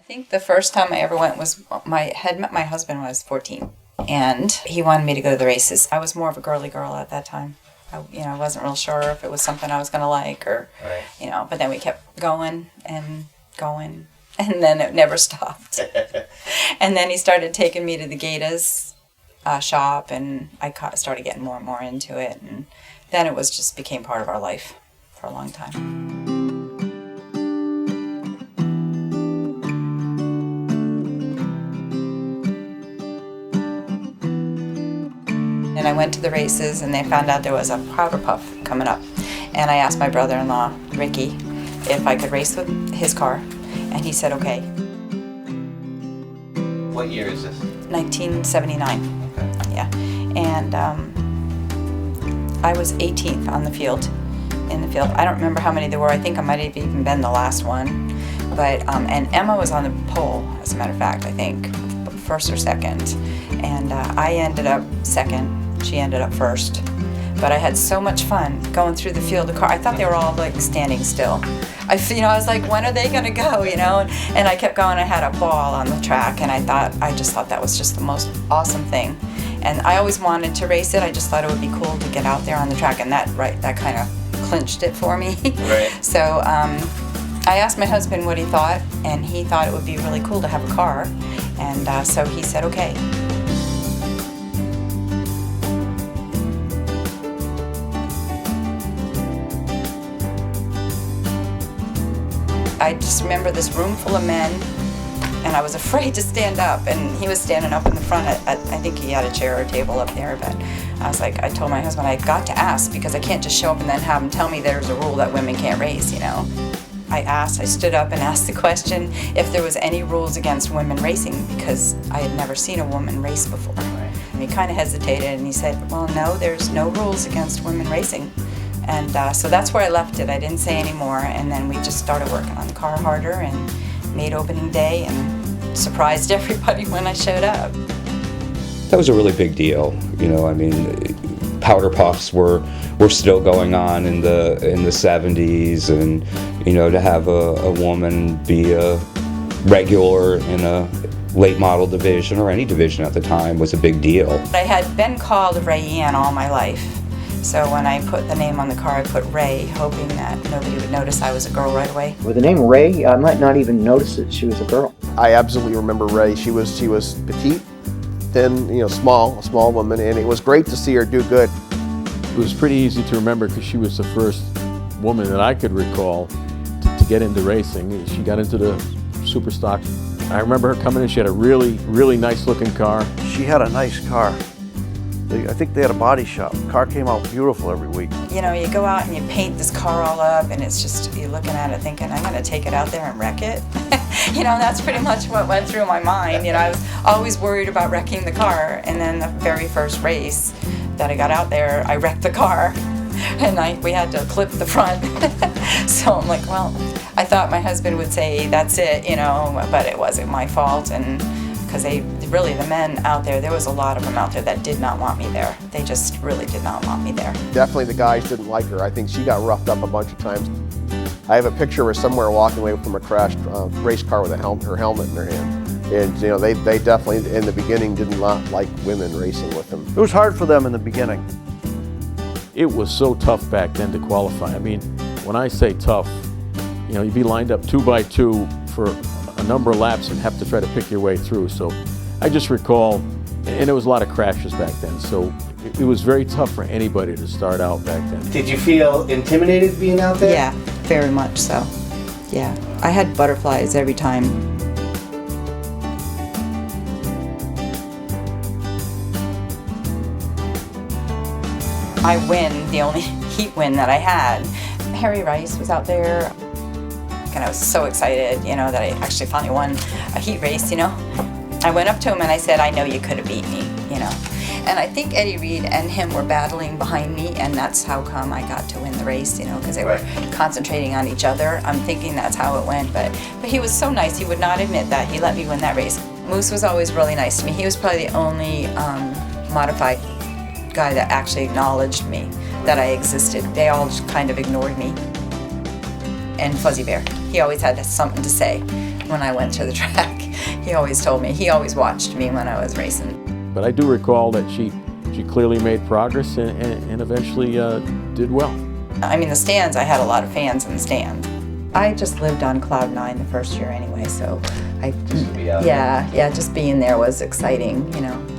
I think the first time I ever went was I had met my husband when I was 14, and he wanted me to go to the races. I was more of a girly girl at that time. I wasn't real sure if it was something I was going to like or, right. But then we kept going, and then it never stopped. And then he started taking me to the Gators shop, and I started getting more and more into it, and then it became part of our life for a long time. And I went to the races, and they found out there was a powder puff coming up. And I asked my brother-in-law, Ricky, if I could race with his car, and he said okay. What year is this? 1979. Okay. Yeah. And I was 18th in the field. I don't remember how many there were. I think I might have even been the last one. But and Emma was on the pole, as a matter of fact, I think, first or second. And I ended up second. She ended up first. But I had so much fun going through the field of cars. I thought they were all like standing still. I was like, when are they going to go, And I kept going. I had a ball on the track, and I just thought that was just the most awesome thing. And I always wanted to race it. I just thought it would be cool to get out there on the track, and that kind of clinched it for me. Right. So I asked my husband what he thought, and he thought it would be really cool to have a car, and so he said okay. I just remember this room full of men, and I was afraid to stand up, and he was standing up in the front. I think he had a chair or a table up there, but I told my husband I got to ask, because I can't just show up and then have him tell me there's a rule that women can't race, I stood up and asked the question if there was any rules against women racing, because I had never seen a woman race before. Right. And he kind of hesitated, and he said, well, no, there's no rules against women racing. And so that's where I left it. I didn't say any more, and then we just started working on the car harder and made opening day and surprised everybody when I showed up. That was a really big deal. Powder puffs were still going on in the 70s, and to have a woman be a regular in a late model division or any division at the time was a big deal. I had been called Rae Ann all my life. So when I put the name on the car, I put Rae, hoping that nobody would notice I was a girl right away. With the name Rae, I might not even notice that she was a girl. I absolutely remember Rae. She was petite, thin, small, a small woman, and it was great to see her do good. It was pretty easy to remember because she was the first woman that I could recall to get into racing. She got into the super stock. I remember her coming in. She had a really, really nice looking car. She had a nice car. I think they had a body shop. The car came out beautiful every week. You go out and you paint this car all up, and it's just, you're looking at it thinking, I'm going to take it out there and wreck it. That's pretty much what went through my mind. I was always worried about wrecking the car, and then the very first race that I got out there, I wrecked the car, and we had to clip the front. So I'm like, well, I thought my husband would say, that's it, but it wasn't my fault, and because the men out there was a lot of them out there that did not want me there. They just really did not want me there. Definitely the guys didn't like her. I think she got roughed up a bunch of times. I have a picture of her somewhere walking away from a crashed race car with her helmet in her hand. And they definitely in the beginning did not like women racing with them. It was hard for them in the beginning. It was so tough back then to qualify. When I say tough, you'd be lined up 2 by 2 for a number of laps and have to try to pick your way through. So I just recall, and there was a lot of crashes back then, so it was very tough for anybody to start out back then. Did you feel intimidated being out there? Yeah, very much so. Yeah, I had butterflies every time. I win, the only heat win that I had. Harry Rice was out there. And I was so excited, that I actually finally won a heat race, I went up to him and I said, I know you could have beat me, And I think Eddie Reed and him were battling behind me, and that's how come I got to win the race, because they were concentrating on each other. I'm thinking that's how it went, but he was so nice. He would not admit that. He let me win that race. Moose was always really nice to me. He was probably the only modified guy that actually acknowledged me, that I existed. They all just kind of ignored me. And Fuzzy Bear, he always had something to say. when I went to the track. He always told me, he always watched me when I was racing. But I do recall that she clearly made progress and eventually did well. I mean, the stands, I had a lot of fans in the stand. I just lived on cloud 9 the first year anyway, so Just to be out yeah, just being there was exciting, you know.